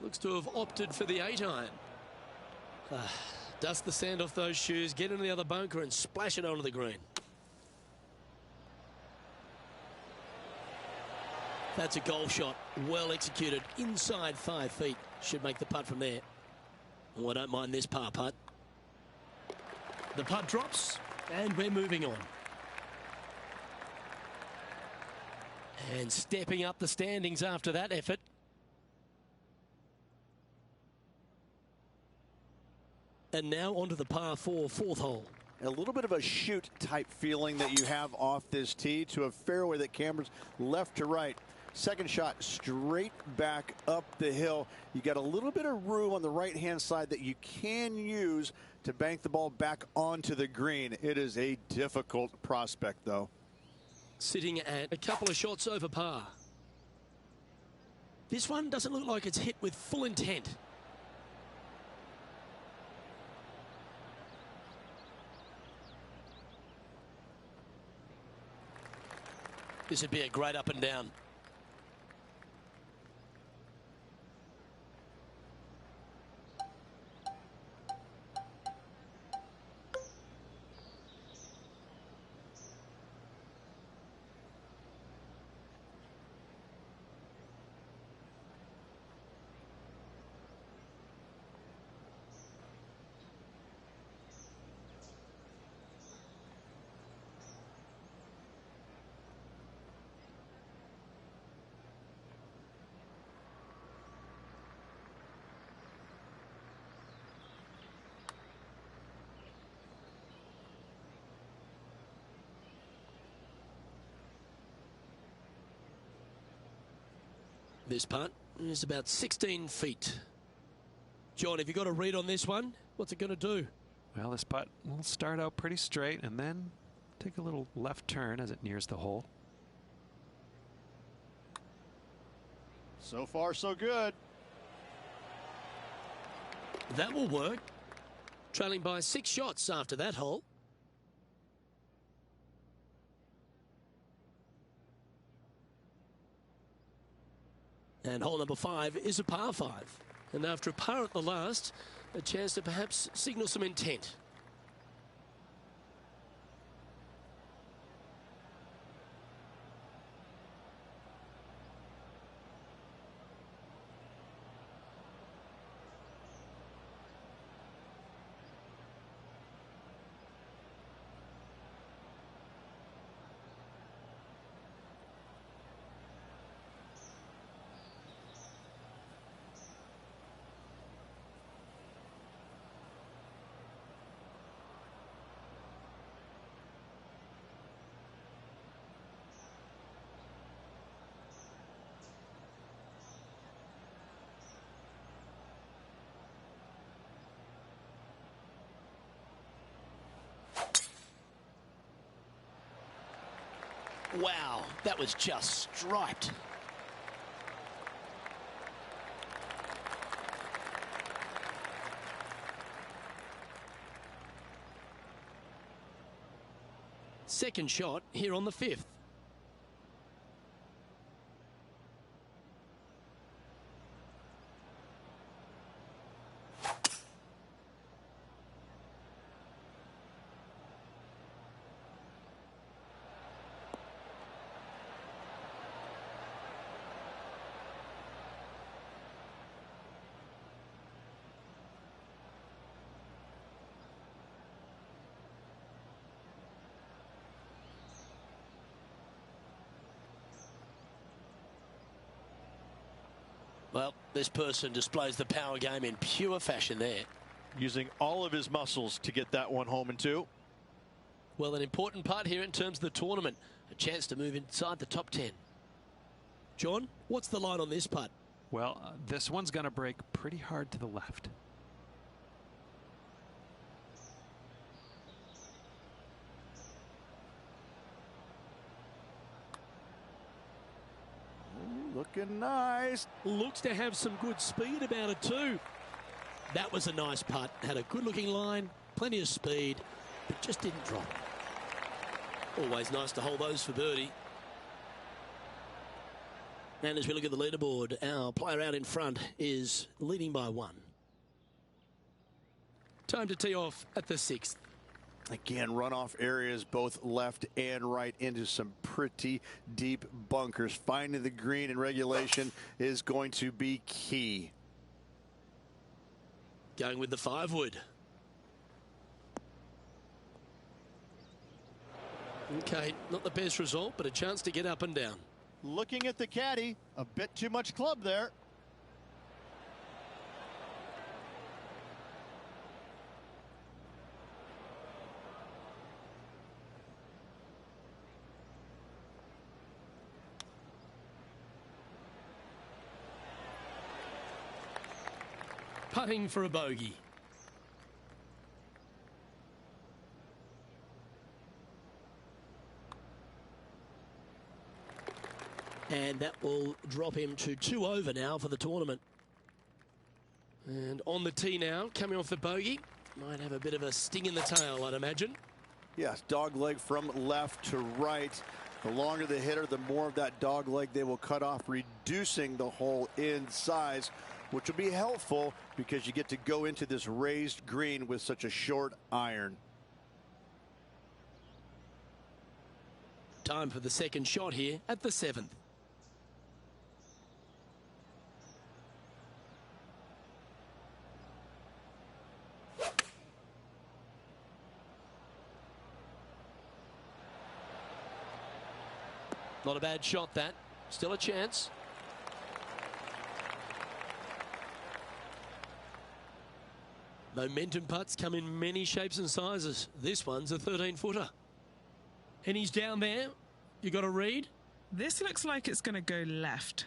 Looks to have opted for the 8-iron. Dust the sand off those shoes, get into the other bunker and splash it onto the green. That's a golf shot, well executed, inside 5 feet. Should make the putt from there. Oh, I don't mind this par putt. The putt drops, and we're moving on. And stepping up the standings after that effort. And now onto the par 4 fourth hole. A little bit of a shoot type feeling that you have off this tee to a fairway that cambers left to right. Second shot straight back up the hill. You got a little bit of room on the right hand side that you can use to bank the ball back onto the green. It is a difficult prospect though. Sitting at a couple of shots over par. This one doesn't look like it's hit with full intent. This would be a great up and down. This putt is about 16 feet. John, have you got a read on this one? What's it going to do? Well, this putt will start out pretty straight and then take a little left turn as it nears the hole. So far, so good. That will work. Trailing by 6 shots after that hole. And hole number 5 is a par 5. And after a par at the last, a chance to perhaps signal some intent. Wow, that was just striped. Second shot here on the 5th. Well, this person displays the power game in pure fashion there. Using all of his muscles to get that one home in 2. Well, an important part here in terms of the tournament. A chance to move inside the top 10. John, what's the line on this putt? Well, this one's going to break pretty hard to the left. Looking nice. Looks to have some good speed about it too. That was a nice putt. Had a good looking line, plenty of speed, but just didn't drop. Always nice to hold those for birdie. And as we look at the leaderboard, our player out in front is leading by 1. Time to tee off at the 6th. Again, runoff areas both left and right into some pretty deep bunkers. Finding the green in regulation is going to be key. Going with the 5-wood. Okay, not the best result, but a chance to get up and down. Looking at the caddy, a bit too much club there. Putting for a bogey. And that will drop him to 2 over now for the tournament. And on the tee now, coming off the bogey. Might have a bit of a sting in the tail, I'd imagine. Yes, dog leg from left to right. The longer the hitter, the more of that dog leg they will cut off, reducing the hole in size, which will be helpful because you get to go into this raised green with such a short iron. Time for the second shot here at the 7th. Not a bad shot, that. Still a chance. Momentum putts come in many shapes and sizes. This one's a 13-footer. And he's down there. You got a read? This looks like it's going to go left.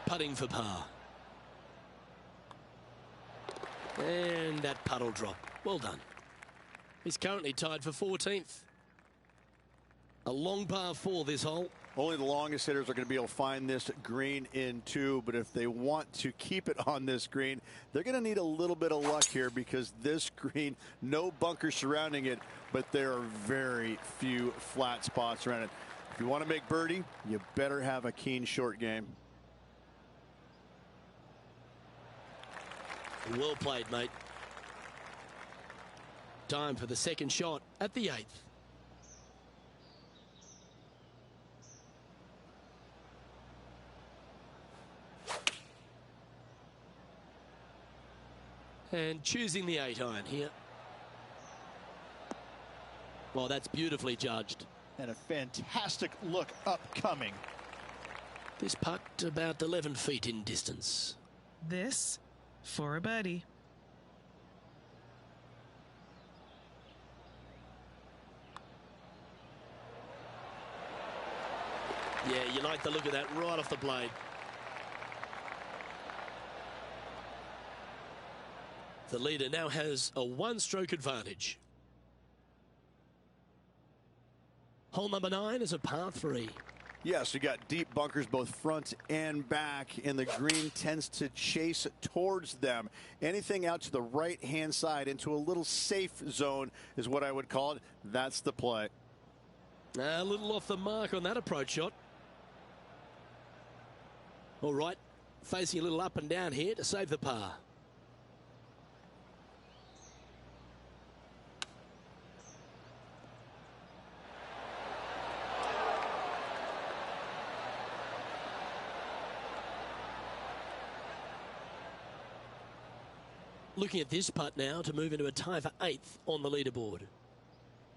Putting for par. And that puddle drop. Well done. He's currently tied for 14th. A long par 4 this hole. Only the longest hitters are going to be able to find this green in 2, but if they want to keep it on this green, they're going to need a little bit of luck here because this green, no bunkers surrounding it, but there are very few flat spots around it. If you want to make birdie, you better have a keen short game. Well played, mate. Time for the second shot at the 8th. And choosing the 8-iron here. Well, that's beautifully judged. And a fantastic look upcoming. This putt about 11 feet in distance. This for a birdie. Yeah, you like the look of that right off the blade. The leader now has a 1-stroke advantage. Hole number 9 is a par 3. Yes, you got deep bunkers both front and back, and the green tends to chase towards them. Anything out to the right-hand side into a little safe zone is what I would call it. That's the play. A little off the mark on that approach shot. All right, facing a little up and down here to save the par. Looking at this putt now to move into a tie for 8th on the leaderboard.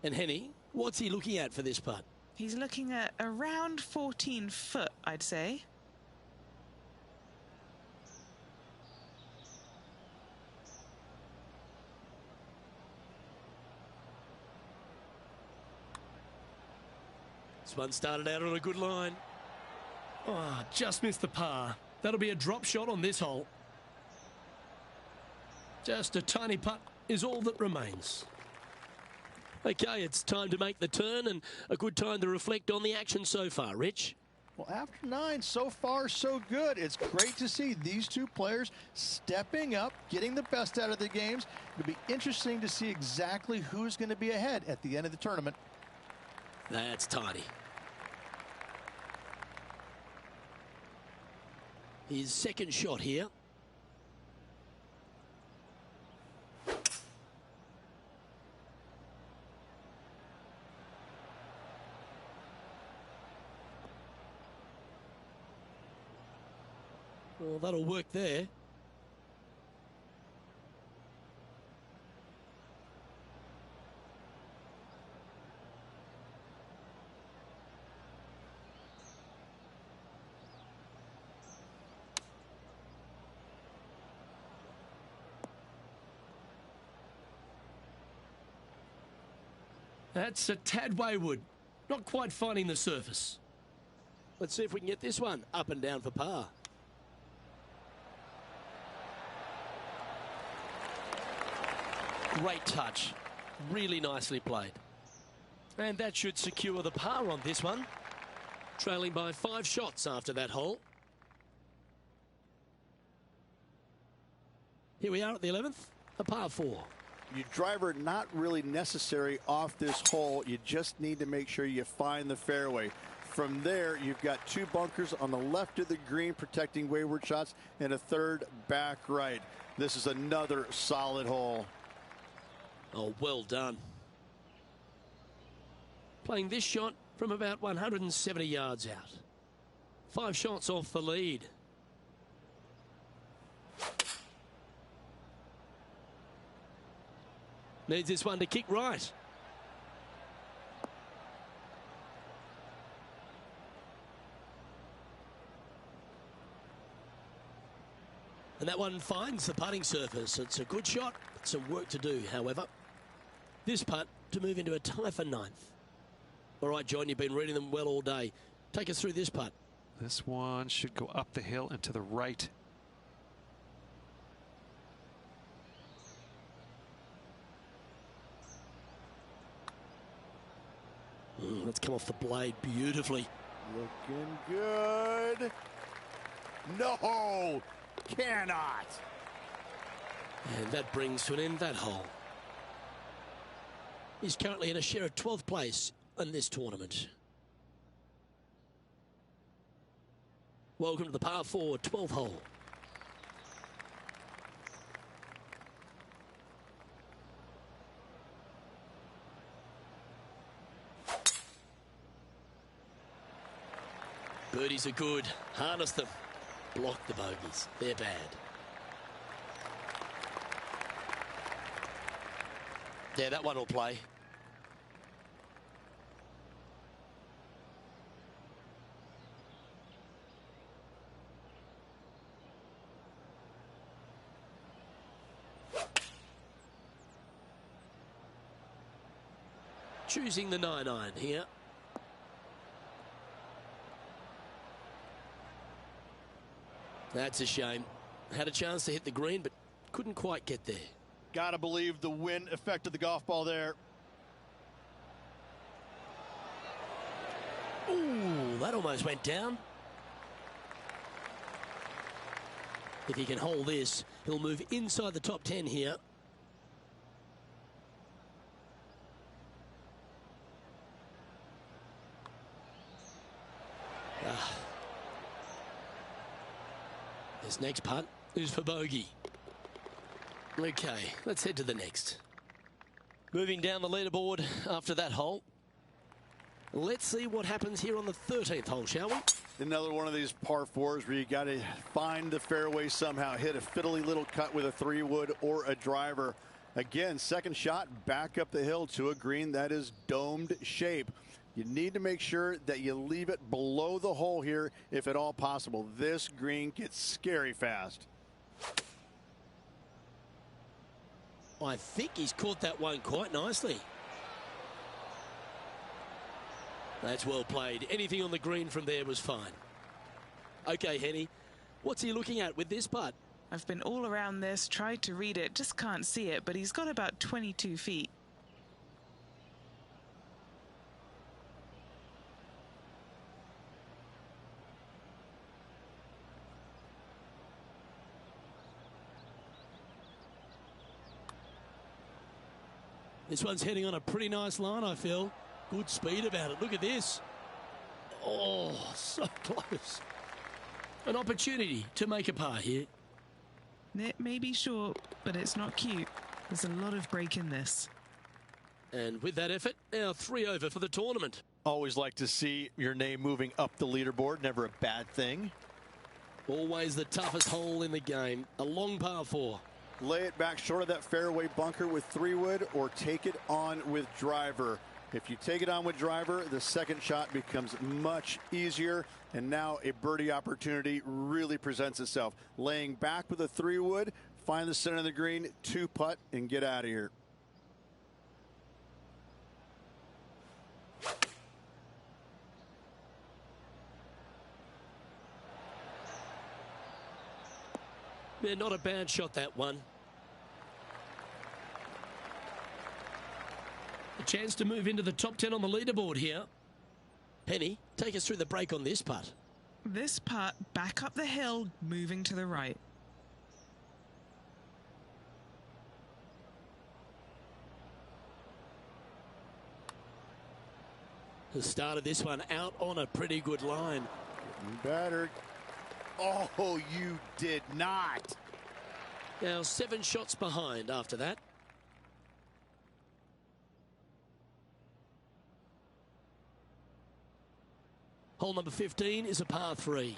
And Henny, what's he looking at for this putt? He's looking at around 14 foot, I'd say. This one started out on a good line. Oh, just missed the par. That'll be a drop shot on this hole. Just a tiny putt is all that remains. Okay, it's time to make the turn and a good time to reflect on the action so far, Rich. Well, after 9, so far so good. It's great to see these two players stepping up, getting the best out of the games. It'll be interesting to see exactly who's going to be ahead at the end of the tournament. That's tidy. His second shot here. Well, that'll work there. That's a tad wayward. Not quite finding the surface. Let's see if we can get this one up and down for par. Great touch. Really nicely played. And that should secure the par on this one. Trailing by 5 shots after that hole. Here we are at the 11th, a par 4. Your driver not really necessary off this hole. You just need to make sure you find the fairway. From there, you've got 2 bunkers on the left of the green protecting wayward shots and a 3rd back right. This is another solid hole. Oh, well done. Playing this shot from about 170 yards out. 5 shots off the lead. Needs this one to kick right. And that one finds the putting surface. It's a good shot, but some work to do, however. This putt to move into a tie for 9th. All right, John, you've been reading them well all day. Take us through this putt. This one should go up the hill and to the right. Let's come off the blade beautifully. Looking good. No, cannot. And that brings to an end that hole. He's currently in a share of 12th place in this tournament. Welcome to the par 4 12th hole. Birdies are good. Harness them. Block the bogeys. They're bad. Yeah, that one will play. Choosing the 9-iron here. That's a shame. Had a chance to hit the green, but couldn't quite get there. Gotta believe the wind affected the golf ball there. Ooh, that almost went down. If he can hold this, he'll move inside the top 10 here. This next putt is for bogey. Okay, let's head to the next. Moving down the leaderboard after that hole. Let's see what happens here on the 13th hole, shall we? Another one of these par 4s where you got to find the fairway somehow. Hit a fiddly little cut with a 3-wood or a driver. Again, second shot back up the hill to a green that is domed shape. You need to make sure that you leave it below the hole here if at all possible. This green gets scary fast. I think he's caught that one quite nicely. That's well played. Anything on the green from there was fine. Okay, Henny, what's he looking at with this putt? I've been all around this, tried to read it, just can't see it, but he's got about 22 feet. This one's heading on a pretty nice line, I feel. Good speed about it. Look at this. Oh, so close. An opportunity to make a par here. It may be short, but it's not cute. There's a lot of break in this. And with that effort, now 3 over for the tournament. Always like to see your name moving up the leaderboard. Never a bad thing. Always the toughest hole in the game. A long par 4. Lay it back short of that fairway bunker with 3-wood or take it on with driver. If you take it on with driver, the second shot becomes much easier, and now a birdie opportunity really presents itself. Laying back with a 3-wood, find the center of the green, 2-putt, and get out of here. Yeah, not a bad shot, that one. A chance to move into the top 10 on the leaderboard here. Penny, take us through the break on this putt. This putt back up the hill, moving to the right. The start of this one out on a pretty good line. Better. Oh, you did not. Now 7 shots behind after that. Hole number 15 is a par 3.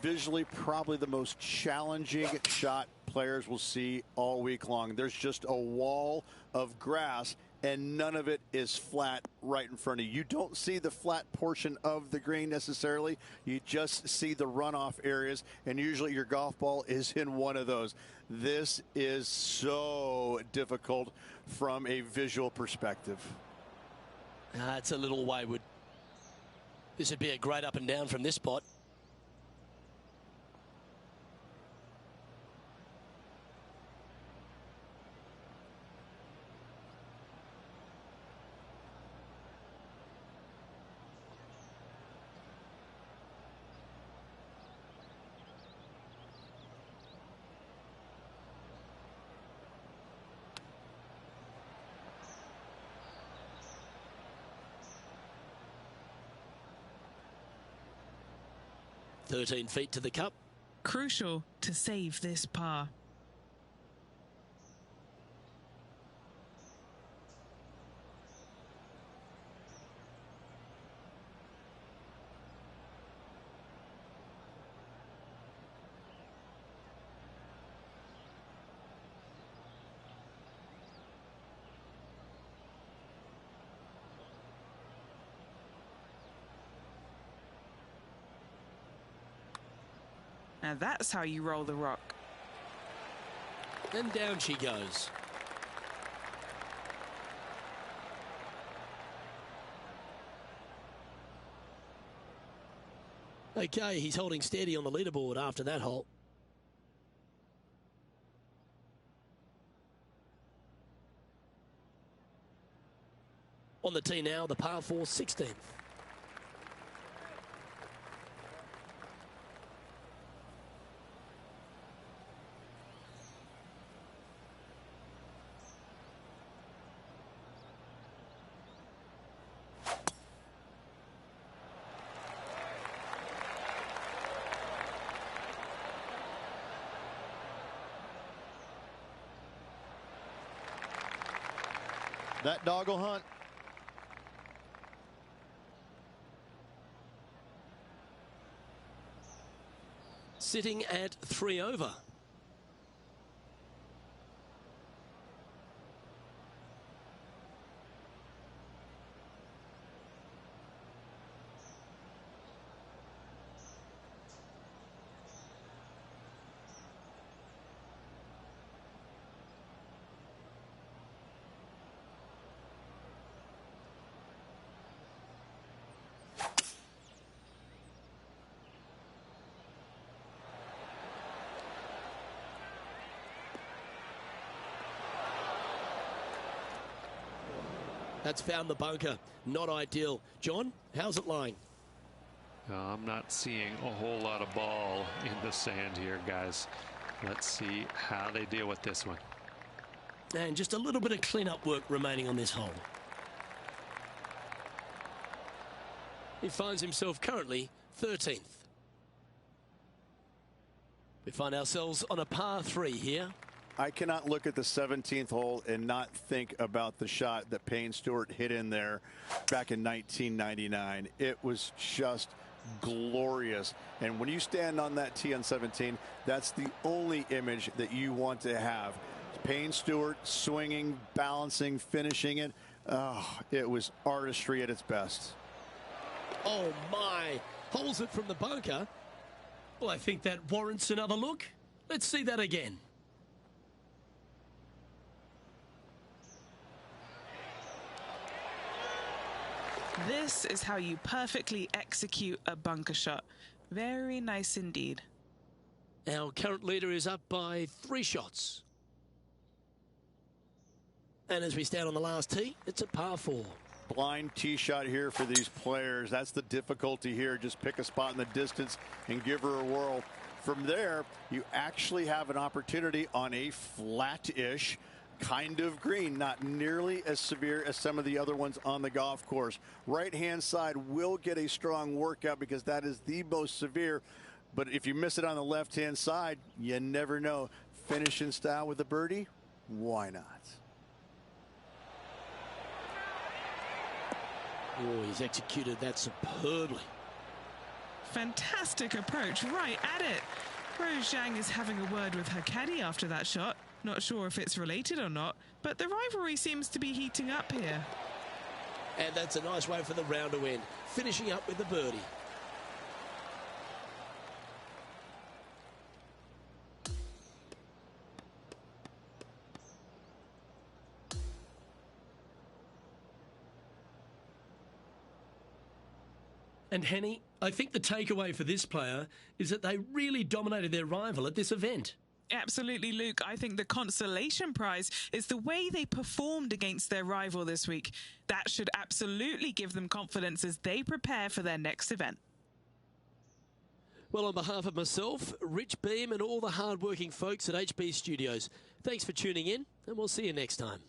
Visually, probably the most challenging shot players will see all week long. There's just a wall of grass, and none of it is flat right in front of you. You don't see the flat portion of the green necessarily. You just see the runoff areas, and usually your golf ball is in one of those. This is so difficult from a visual perspective. It's a little wayward. This would be a great up and down from this spot. "13 feet to the cup." Crucial to save this par. Now that's how you roll the rock. And down she goes. Okay, he's holding steady on the leaderboard after that hole. On the tee now, the par 4 16th. That dog will hunt. Sitting at 3 over. That's found the bunker. Not ideal. John, how's it lying? I'm not seeing a whole lot of ball in the sand here, guys. Let's see how they deal with this one. And just a little bit of clean-up work remaining on this hole. He finds himself currently 13th. We find ourselves on a par 3 here. I cannot look at the 17th hole and not think about the shot that Payne Stewart hit in there back in 1999. It was just glorious. And when you stand on that tee on 17, that's the only image that you want to have. Payne Stewart swinging, balancing, finishing it. Oh, it was artistry at its best. Oh my, holds it from the bunker. Well, I think that warrants another look. Let's see that again. This is how you perfectly execute a bunker shot. Very nice indeed. Our current leader is up by 3 shots. And as we stand on the last tee, it's a par 4. Blind tee shot here for these players. That's the difficulty here. Just pick a spot in the distance and give her a whirl. From there, you actually have an opportunity on a flat-ish kind of green, not nearly as severe as some of the other ones on the golf course. Right-hand side will get a strong workout because that is the most severe. But if you miss it on the left-hand side, you never know. Finish in style with a birdie? Why not? Oh, he's executed that superbly. Fantastic approach, right at it. Rose Zhang is having a word with her caddy after that shot. Not sure if it's related or not, but the rivalry seems to be heating up here. And that's a nice way for the round to end, finishing up with the birdie. And Henny, I think the takeaway for this player is that they really dominated their rival at this event. Absolutely, Luke. I think the consolation prize is the way they performed against their rival this week. That should absolutely give them confidence as they prepare for their next event. Well, on behalf of myself, Rich Beam, and all the hard-working folks at HB Studios, thanks for tuning in, and we'll see you next time.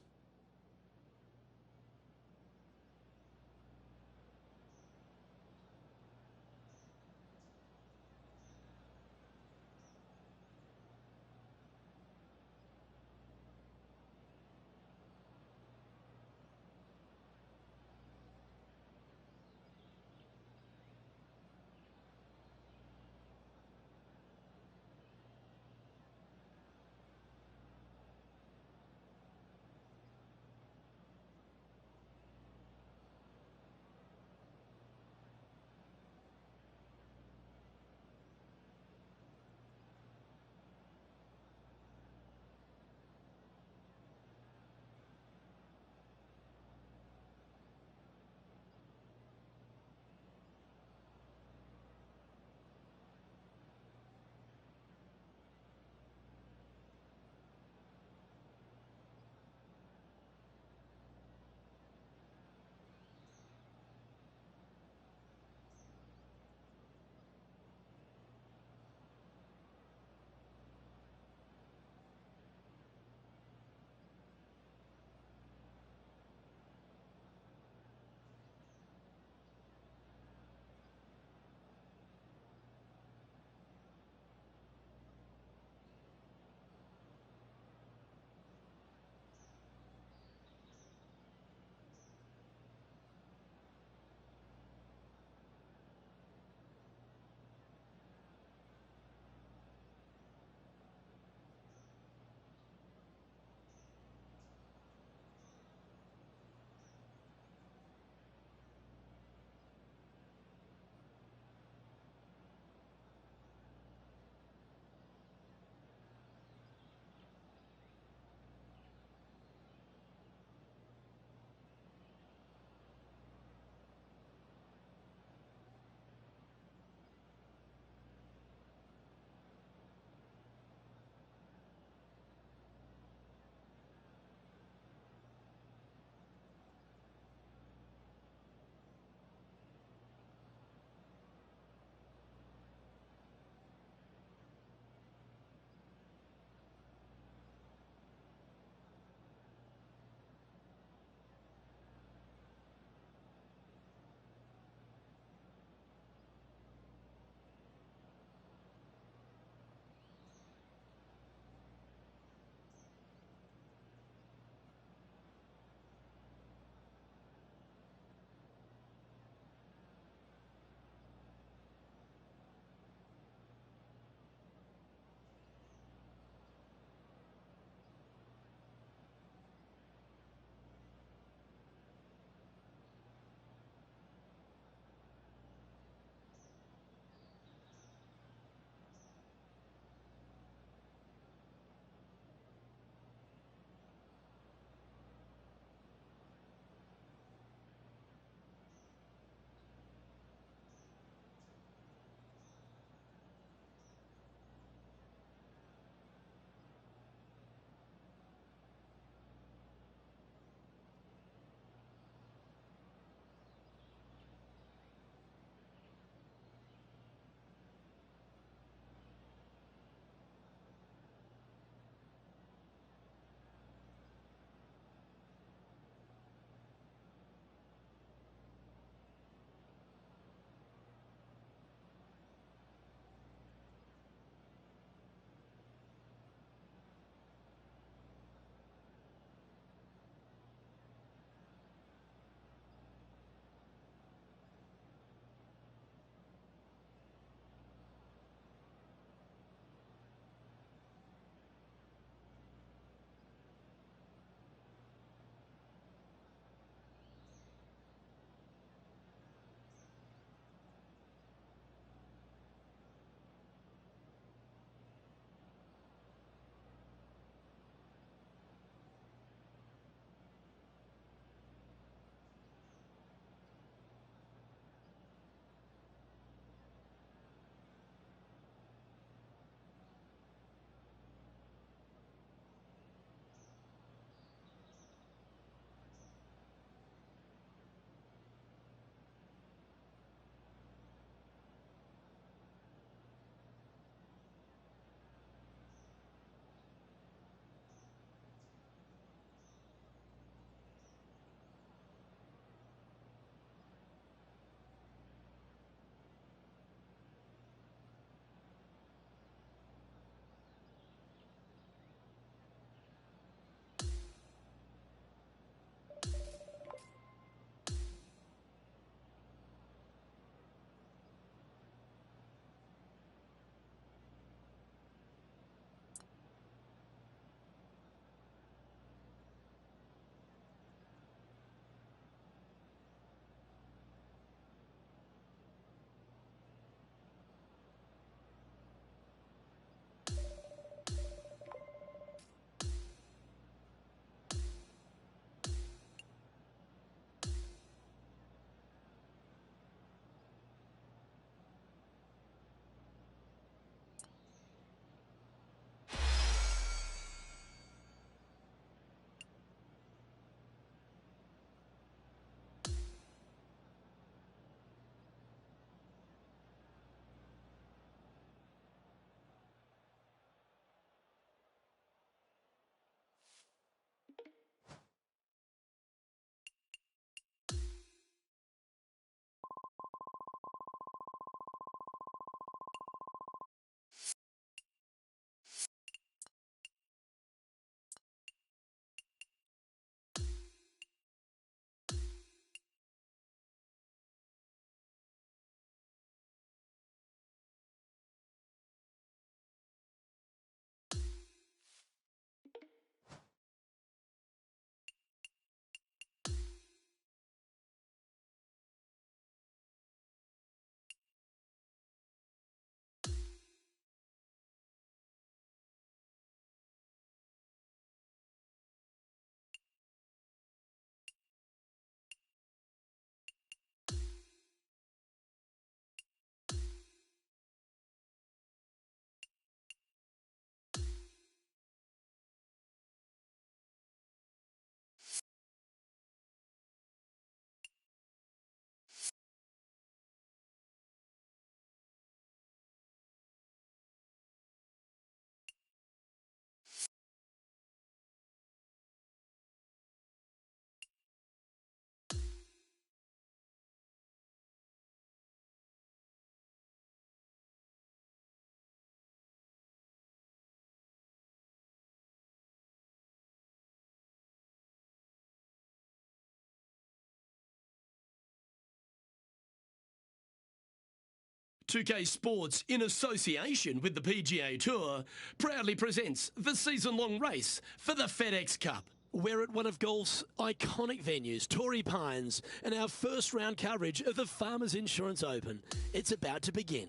2K Sports, in association with the PGA Tour, proudly presents the season-long race for the FedEx Cup. We're at one of golf's iconic venues, Torrey Pines, and our first round coverage of the Farmers Insurance Open. It's about to begin.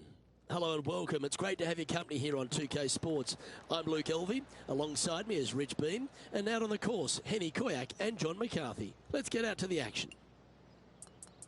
Hello and welcome. It's great to have your company here on 2K Sports. I'm Luke Elvey. Alongside me is Rich Beam. And out on the course, Henny Koyak and John McCarthy. Let's get out to the action.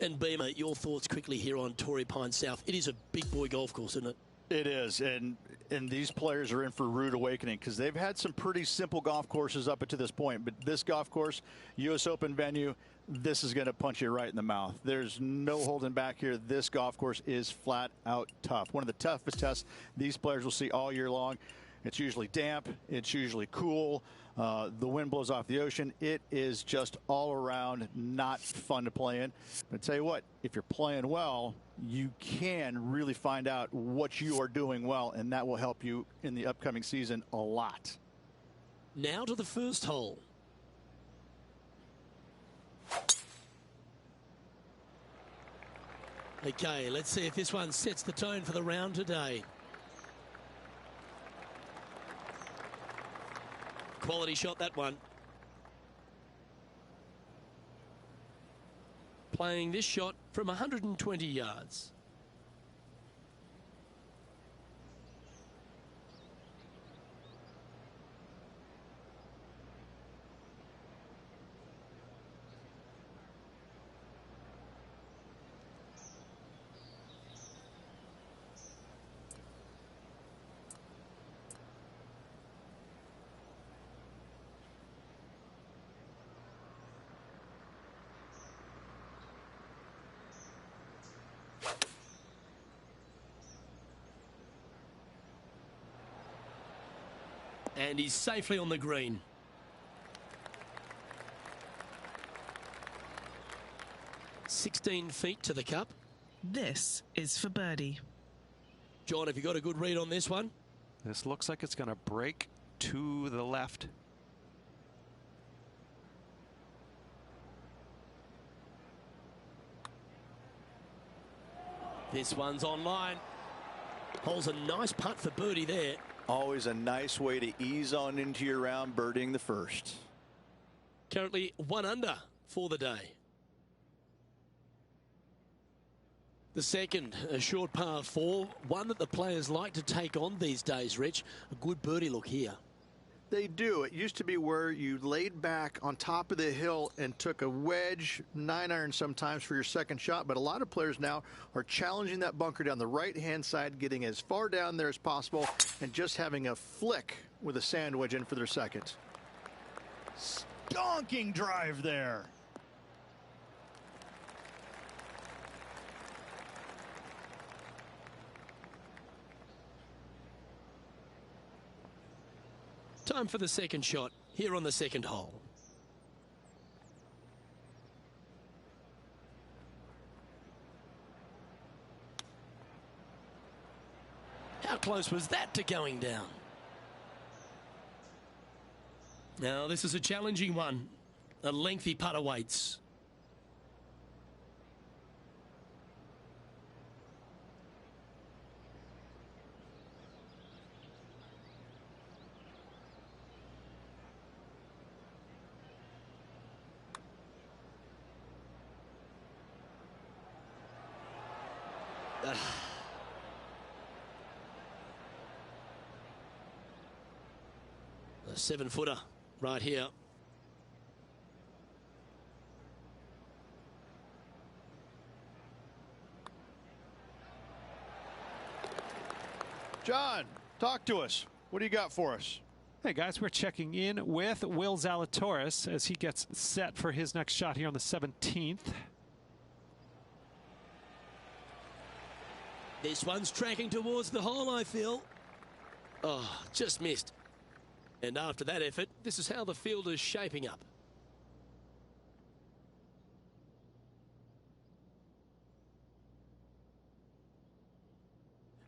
And Beamer, your thoughts quickly here on Torrey Pines South. It is a big boy golf course, isn't it? It is, and these players are in for a rude awakening because they've had some pretty simple golf courses up to this point. But this golf course, U.S. Open venue, this is going to punch you right in the mouth. There's no holding back here. This golf course is flat out tough. One of the toughest tests these players will see all year long. It's usually damp. It's usually cool. The wind blows off the ocean. It is just all around not fun to play in. But I tell you what, if you're playing well, you can really find out what you are doing well, and that will help you in the upcoming season a lot. Now to the first hole. Okay, let's see if this one sets the tone for the round today. Quality shot, that one. Playing this shot from 120 yards. And he's safely on the green. "16 feet to the cup." This is for birdie. John, have you got a good read on this one? This looks like it's going to break to the left. This one's online. Holds a nice putt for birdie there. Always a nice way to ease on into your round, birdieing the first. Currently 1 under for the day. The second, a short par 4, one that the players like to take on these days, Rich. A good birdie look here. They do. It used to be where you laid back on top of the hill and took a wedge, 9-iron sometimes for your second shot. But a lot of players now are challenging that bunker down the right-hand side, getting as far down there as possible, and just having a flick with a sand wedge in for their second. Stonking drive there. Time for the second shot here on the second hole. How close was that to going down? Now this is a challenging one. A lengthy putt awaits. A 7-footer right here. John, talk to us. What do you got for us? Hey guys, we're checking in with Will Zalatoris as he gets set for his next shot here on the 17th. This one's tracking towards the hole, I feel. Oh, just missed. And after that effort, this is how the field is shaping up.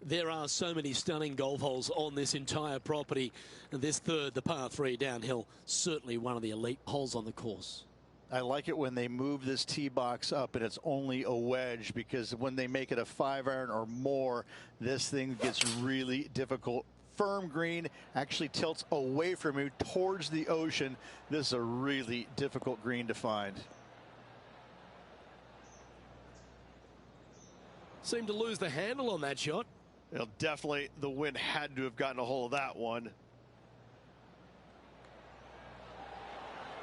There are so many stunning golf holes on this entire property. And this third, the par 3 downhill, certainly one of the elite holes on the course. I like it when they move this tee box up and it's only a wedge, because when they make it a 5-iron or more, this thing gets really difficult. Firm green, actually tilts away from you towards the ocean. This is a really difficult green to find. Seemed to lose the handle on that shot. Well, definitely the wind had to have gotten a hold of that one.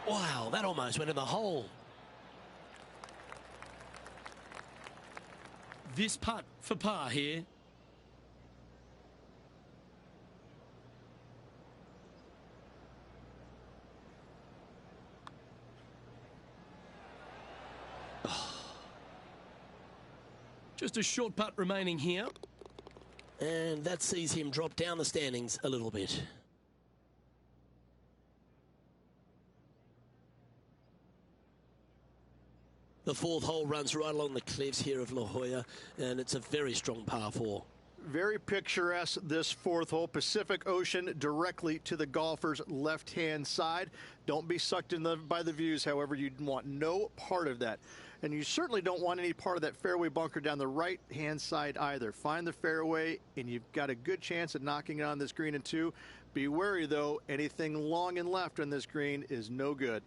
Wow, that almost went in the hole. This putt for par here. Just a short putt remaining here. And that sees him drop down the standings a little bit. The fourth hole runs right along the cliffs here of La Jolla, and it's a very strong par 4. Very picturesque, this fourth hole. Pacific Ocean directly to the golfer's left-hand side. Don't be sucked in by the views, however. You want no part of that. And you certainly don't want any part of that fairway bunker down the right-hand side either. Find the fairway, and you've got a good chance at knocking it on this green in 2. Be wary, though. Anything long and left on this green is no good.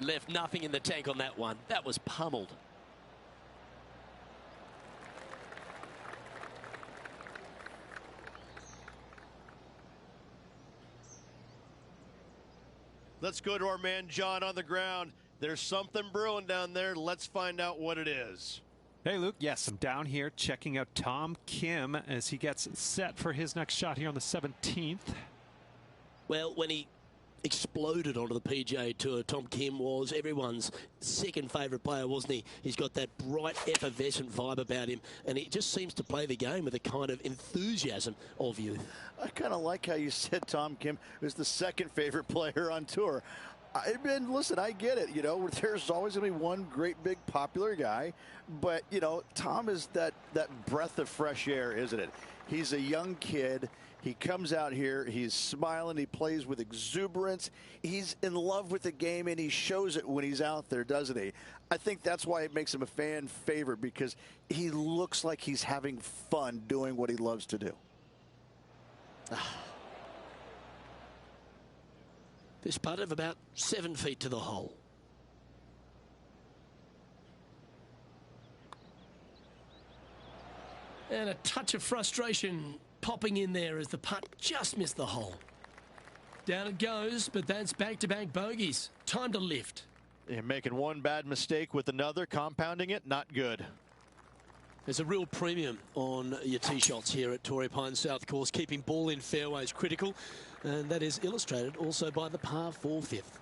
Left nothing in the tank on that one. That was pummeled. Let's go to our man John on the ground. There's something brewing down there. Let's find out what it is. Hey, Luke. Yes, I'm down here checking out Tom Kim as he gets set for his next shot here on the 17th. Well, when he exploded onto the PGA Tour, Tom Kim was everyone's second favourite player, wasn't he? He's got that bright, effervescent vibe about him, and he just seems to play the game with a kind of enthusiasm of youth. I kind of like how you said Tom Kim was the second favorite player on tour. Listen, I get it. You know, there's always going to be one great big popular guy, but you know, Tom is that breath of fresh air, isn't it? He's a young kid. He comes out here, he's smiling, he plays with exuberance. He's in love with the game, and he shows it when he's out there, doesn't he? I think that's why it makes him a fan favorite, because he looks like he's having fun doing what he loves to do. This putt of about 7 feet to the hole. And a touch of frustration popping in there as the putt just missed the hole. Down it goes, but that's back-to-back bogeys. Time to lift. You're making one bad mistake with another, compounding it, not good. There's a real premium on your tee shots here at Torrey Pines South Course. Keeping ball in fairways critical, and that is illustrated also by the par 4 fifth.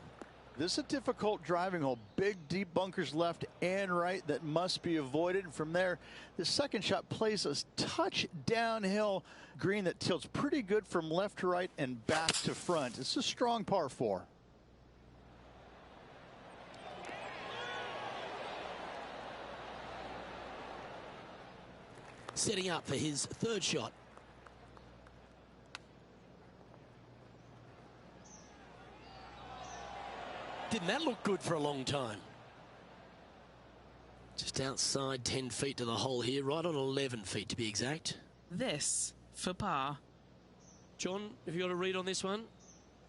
This is a difficult driving hole. Big, deep bunkers left and right that must be avoided. From there, the second shot plays a touch downhill green that tilts pretty good from left to right and back to front. It's a strong par 4. Setting up for his third shot. Didn't that look good for a long time? Just outside 10 feet to the hole here, right on 11 feet to be exact. This for par. John, have you got a read on this one?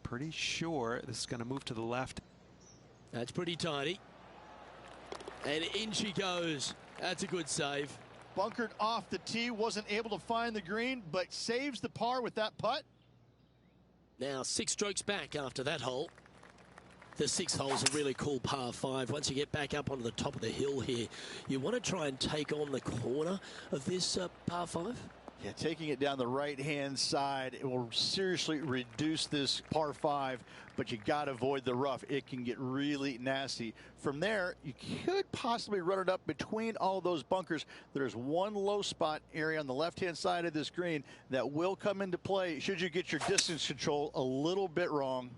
Pretty sure this is going to move to the left. That's pretty tidy. And in she goes. That's a good save. Bunkered off the tee, wasn't able to find the green, but saves the par with that putt. Now 6 strokes back after that hole. The 6th hole is a really cool par 5. Once you get back up onto the top of the hill here, you want to try and take on the corner of this par 5. Yeah, taking it down the right-hand side, it will seriously reduce this par 5, but you got to avoid the rough. It can get really nasty. From there, you could possibly run it up between all those bunkers. There's one low spot area on the left-hand side of this green that will come into play should you get your distance control a little bit wrong.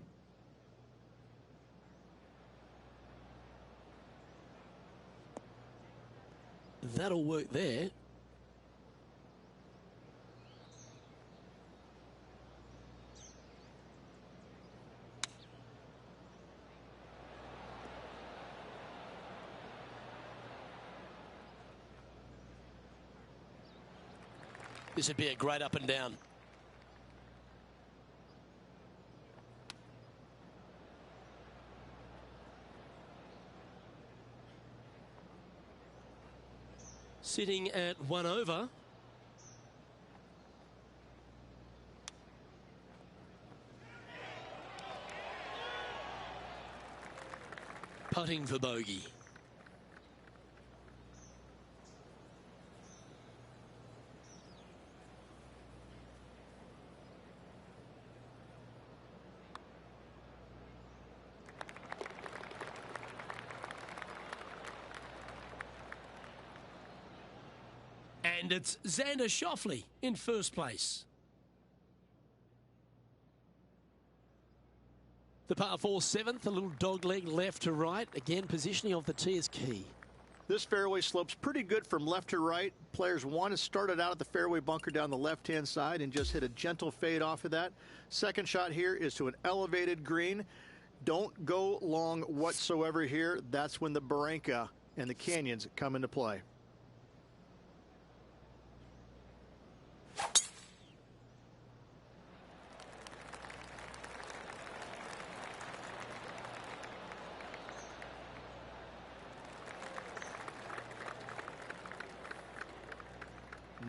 That'll work there. This would be a great up and down. Sitting at 1 over. Putting for bogey. And it's Xander Schauffele in first place. The par 4 7th, a little dog leg left to right. Again, positioning of the tee is key. This fairway slopes pretty good from left to right. Players want to start it out at the fairway bunker down the left-hand side and just hit a gentle fade off of that. Second shot here is to an elevated green. Don't go long whatsoever here. That's when the barranca and the canyons come into play.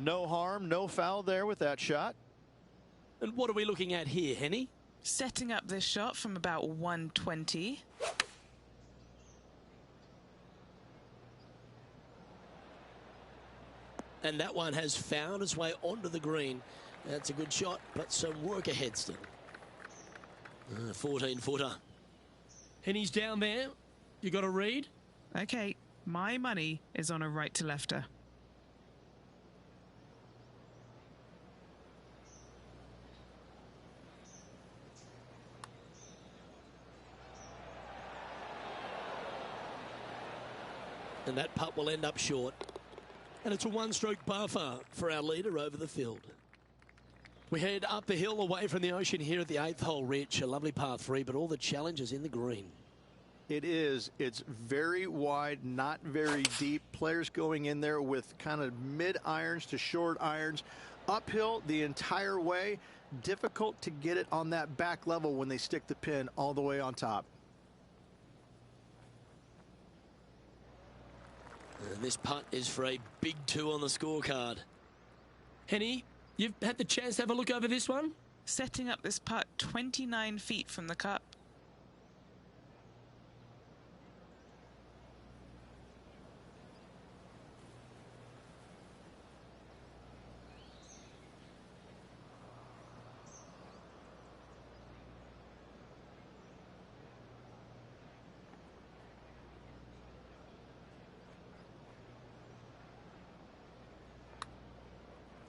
No harm, no foul there with that shot. And what are we looking at here, Henny? Setting up this shot from about 120. And that one has found its way onto the green. That's a good shot, but some work ahead still. 14-footer. Henny's down there. You got a read? Okay, my money is on a right-to-lefter. And that putt will end up short. And it's a one-stroke par for our leader over the field. We head up the hill away from the ocean here at the 8th hole, Rich. A lovely par 3, but all the challenges in the green. It is. It's very wide, not very deep. Players going in there with kind of mid-irons to short irons. Uphill the entire way. Difficult to get it on that back level when they stick the pin all the way on top. And this putt is for a big 2 on the scorecard. Henny, you've had the chance to have a look over this one? Setting up this putt 29 feet from the cup.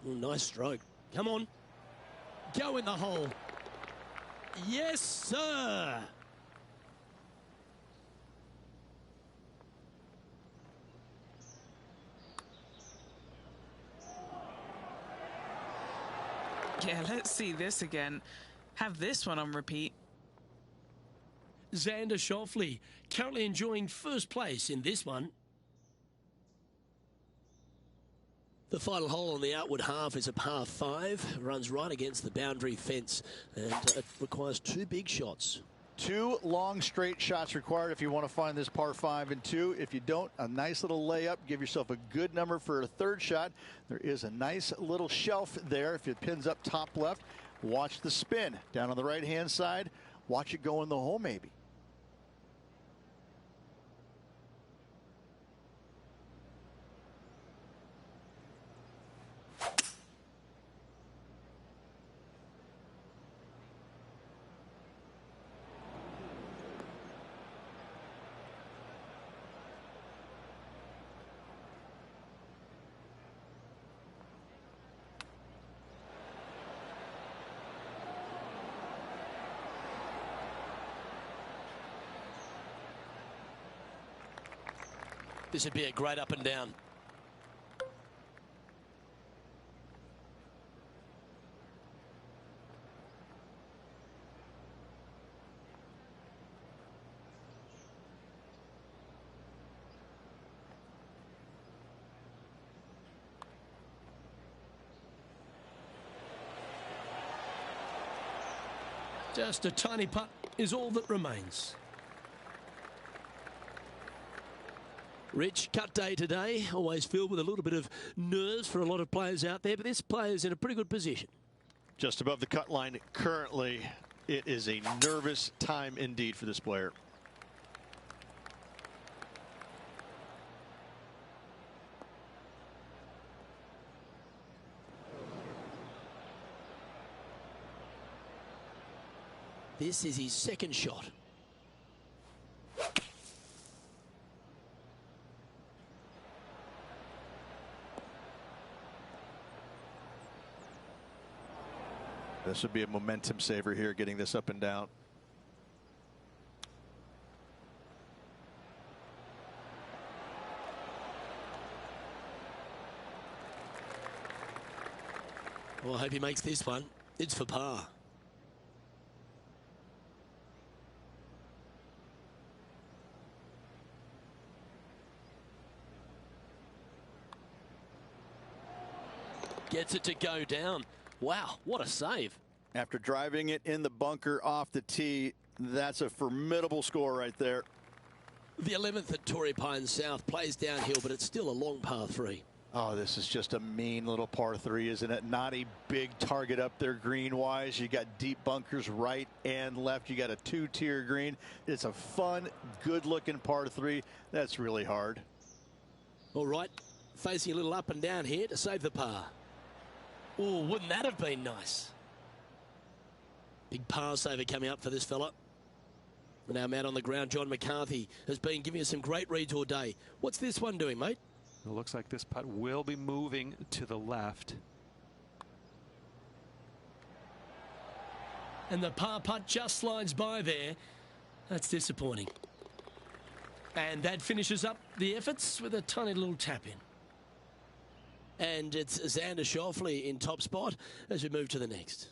Ooh, nice stroke. Come on. Go in the hole. Yes, sir. Yeah, let's see this again. Have this one on repeat. Xander Schauffele currently enjoying first place in this one. The final hole on the outward half is a par 5. Runs right against the boundary fence, and it requires 2 big shots. 2 long straight shots required if you want to find this par 5 and 2. If you don't, a nice little layup. Give yourself a good number for a 3rd shot. There is a nice little shelf there. If it pins up top left, watch the spin down on the right hand side. Watch it go in the hole maybe. This would be a great up and down. Just a tiny putt is all that remains. Rich, cut day today, always filled with a little bit of nerves for a lot of players out there, but this player's in a pretty good position. Just above the cut line currently. It is a nervous time indeed for this player. This is his 2nd shot. This would be a momentum saver here, getting this up and down. Well, I hope he makes this one. It's for par. Gets it to go down. Wow, what a save. After driving it in the bunker off the tee, that's a formidable score right there. The 11th at Torrey Pines South plays downhill, but it's still a long par 3. Oh, this is just a mean little par 3, isn't it? Not a big target up there green-wise. You got deep bunkers right and left. You got a 2-tier green. It's a fun, good-looking par 3. That's really hard. All right, facing a little up and down here to save the par. Oh, wouldn't that have been nice? Big par saver coming up for this fella. And our man on the ground, John McCarthy, has been giving us some great reads all day. What's this one doing, mate? It looks like this putt will be moving to the left. And the par putt just slides by there. That's disappointing. And that finishes up the efforts with a tiny little tap in. And it's Xander Schauffele in top spot as we move to the next.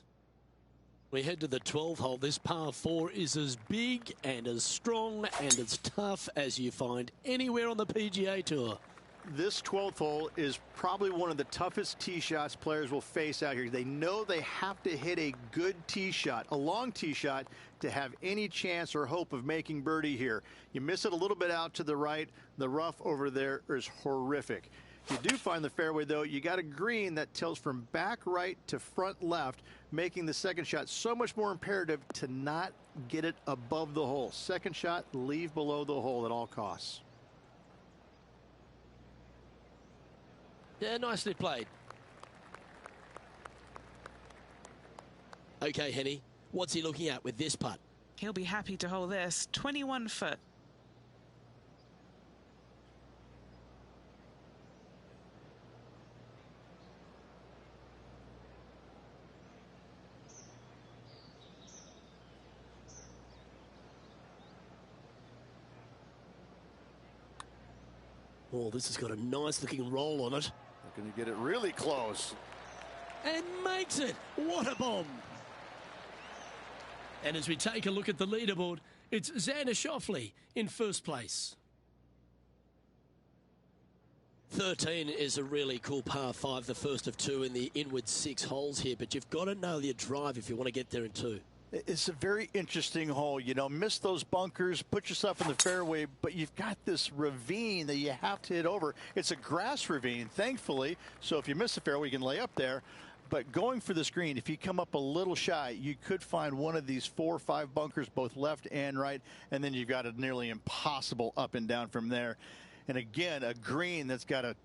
We head to the 12th hole. This par 4 is as big and as strong and as tough as you find anywhere on the PGA Tour. This 12th hole is probably one of the toughest tee shots players will face out here. They know they have to hit a good tee shot, a long tee shot, to have any chance or hope of making birdie here. You miss it a little bit out to the right. The rough over there is horrific. If you do find the fairway, though, you got a green that tilts from back right to front left, making the 2nd shot so much more imperative to not get it above the hole. 2nd shot, leave below the hole at all costs. Yeah, nicely played. Okay, Henny, what's he looking at with this putt? He'll be happy to hold this. 21 foot. Oh, this has got a nice looking roll on it. Looking to get it really close. And makes it. What a bomb. And as we take a look at the leaderboard, it's Xander Schauffele in 1st place. 13 is a really cool par 5, the first of 2 in the inward 6 holes here, but you've got to nail your drive if you want to get there in 2. It's a very interesting hole. You know, miss those bunkers, put yourself in the fairway, but you've got this ravine that you have to hit over. It's a grass ravine, thankfully, so if you miss the fairway, you can lay up there. But going for this green, if you come up a little shy, you could find one of these 4 or 5 bunkers, both left and right, and then you've got a nearly impossible up and down from there. And again, a green that's got a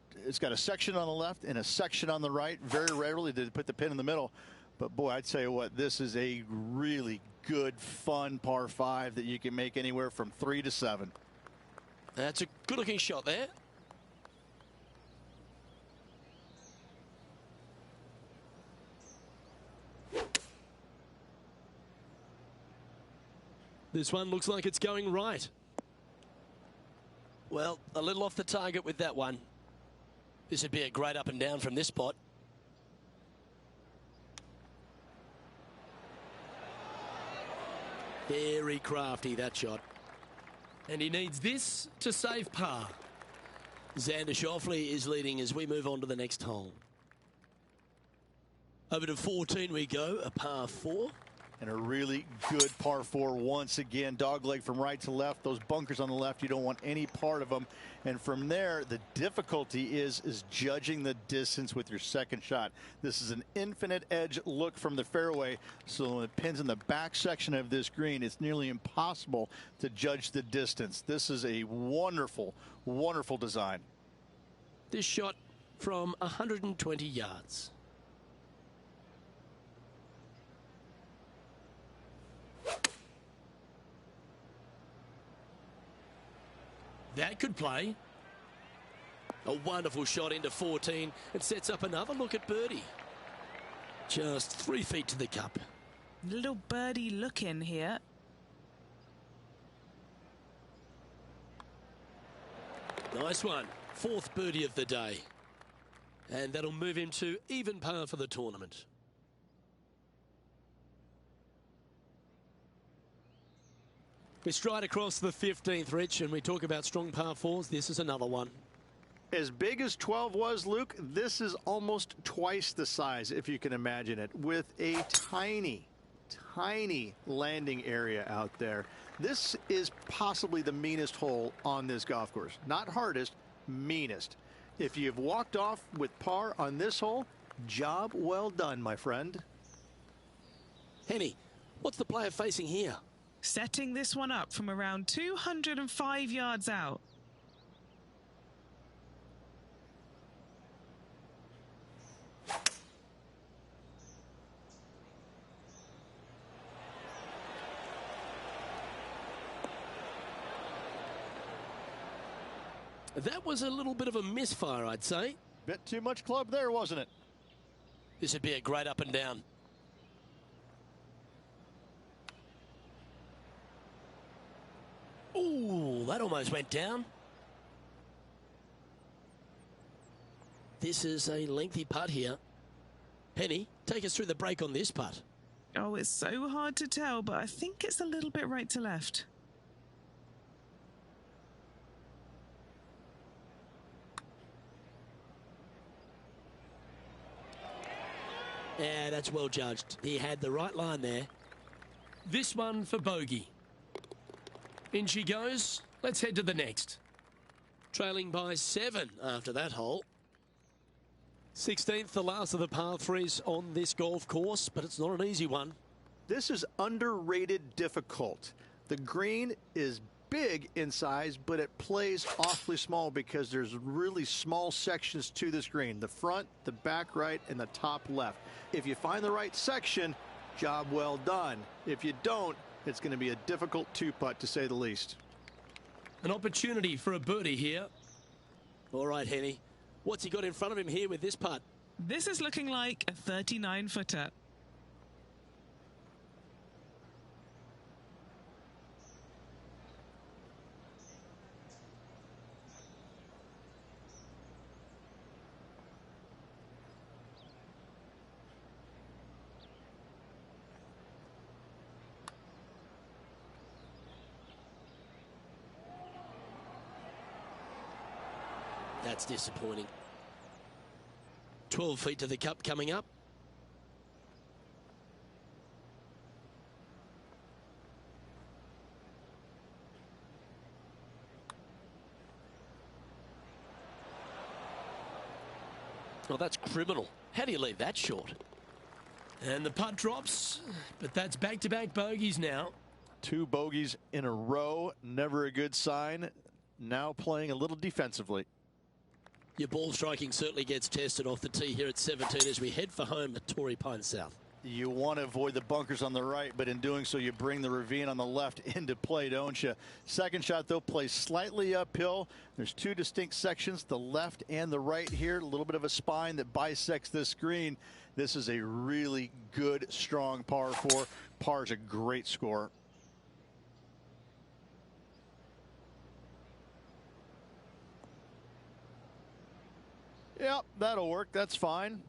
section on the left and a section on the right. Very rarely did it put the pin in the middle. But boy, I'd tell you what, this is a really good, fun par 5 that you can make anywhere from 3 to 7. That's a good-looking shot there. This one looks like it's going right. Well, a little off the target with that one. This would be a great up and down from this spot. Very crafty, that shot. And he needs this to save par. Xander Schauffele is leading as we move on to the next hole. Over to 14 we go, a par 4. And a really good par 4 once again. Dogleg from right to left. Those bunkers on the left, you don't want any part of them. And from there, the difficulty is judging the distance with your second shot. This is an infinite edge look from the fairway. So when it pins in the back section of this green, it's nearly impossible to judge the distance. This is a wonderful, wonderful design. This shot from 120 yards. That could play. A wonderful shot into 14. It sets up another look at birdie. Just 3 feet to the cup. Little birdie look in here. Nice one. 4th birdie of the day. And that'll move him to even par for the tournament. We stride across the 15th, Rich, and we talk about strong par 4s. This is another one. As big as 12 was, Luke, this is almost twice the size, if you can imagine it, with a tiny, tiny landing area out there. This is possibly the meanest hole on this golf course. Not hardest, meanest. If you've walked off with par on this hole, job well done, my friend. Henny, what's the player facing here? Setting this one up from around 205 yards out. That was a little bit of a misfire, I'd say. Bit too much club there, wasn't it? This would be a great up and down. Ooh, that almost went down. This is a lengthy putt here. Penny, take us through the break on this putt. Oh, it's so hard to tell, but I think it's a little bit right to left. Yeah, that's well judged. He had the right line there. This one for bogey. In she goes. Let's head to the next. Trailing by 7 after that hole. 16th, the last of the par 3s on this golf course, but it's not an easy one. This is underrated difficult. The green is big in size, but it plays awfully small because there's really small sections to this green. The front, the back right, and the top left. If you find the right section, job well done. If you don't, it's going to be a difficult 2-putt, to say the least. An opportunity for a birdie here. All right, Henny. What's he got in front of him here with this putt? This is looking like a 39-footer. That's disappointing. 12 feet to the cup coming up. Well, that's criminal. How do you leave that short? And the putt drops, but that's back-to-back bogeys now. 2 bogeys in a row, never a good sign. Now playing a little defensively. Your ball striking certainly gets tested off the tee here at 17 as we head for home at Torrey Pines South. You want to avoid the bunkers on the right, but in doing so, you bring the ravine on the left into play, don't you? Second shot, though, plays slightly uphill. There's 2 distinct sections, the left and the right here. A little bit of a spine that bisects this green. This is a really good, strong par 4. Par is a great score. Yep, that'll work. That's fine.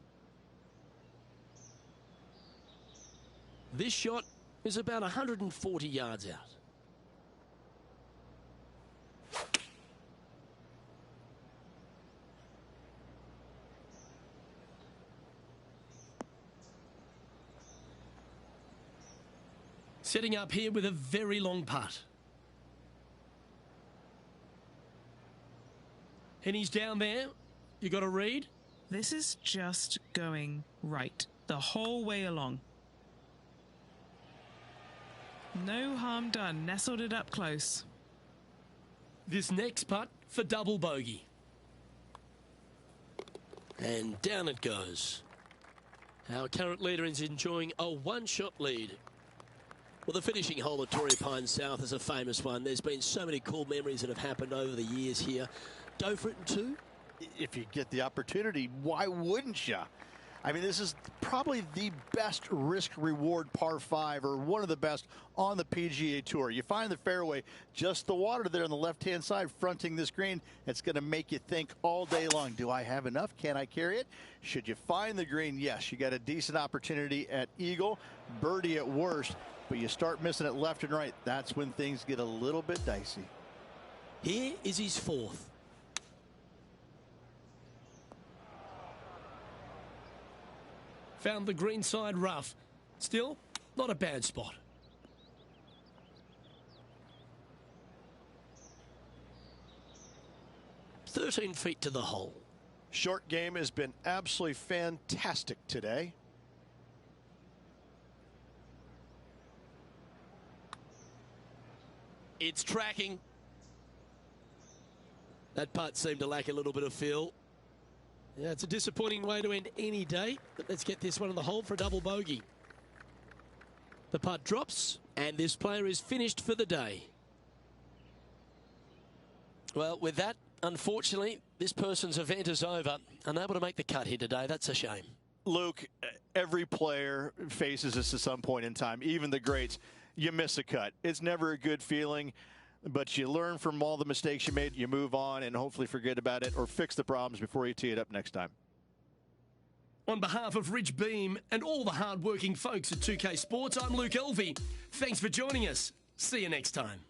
This shot is about 140 yards out. Setting up here with a very long putt. And he's down there. You got to read. This is just going right the whole way along. No harm done. Nestled it up close. This next putt for double bogey. And down it goes. Our current leader is enjoying a one-shot lead. Well, the finishing hole at Torrey Pines South is a famous one. There's been so many cool memories that have happened over the years here. Go for it in 2. If you get the opportunity, why wouldn't you? I mean, this is probably the best risk-reward par 5, or one of the best on the PGA Tour. You find the fairway, just the water there on the left-hand side fronting this green. It's going to make you think all day long, do I have enough? Can I carry it? Should you find the green? Yes, you got a decent opportunity at eagle, birdie at worst, but you start missing it left and right. That's when things get a little bit dicey. Here is his 4th. Found the green side rough. Still, not a bad spot. "13 feet to the hole." Short game has been absolutely fantastic today. It's tracking. That putt seemed to lack a little bit of feel. Yeah, it's a disappointing way to end any day, but let's get this one on the hole for a double bogey. The putt drops, and this player is finished for the day. Well, with that, unfortunately, this person's event is over. Unable to make the cut here today. That's a shame. Luke, every player faces this at some point in time, even the greats. You miss a cut. It's never a good feeling. But you learn from all the mistakes you made, you move on, and hopefully forget about it or fix the problems before you tee it up next time. On behalf of Rich Beam and all the hard-working folks at 2K Sports, I'm Luke Elvey. Thanks for joining us. See you next time.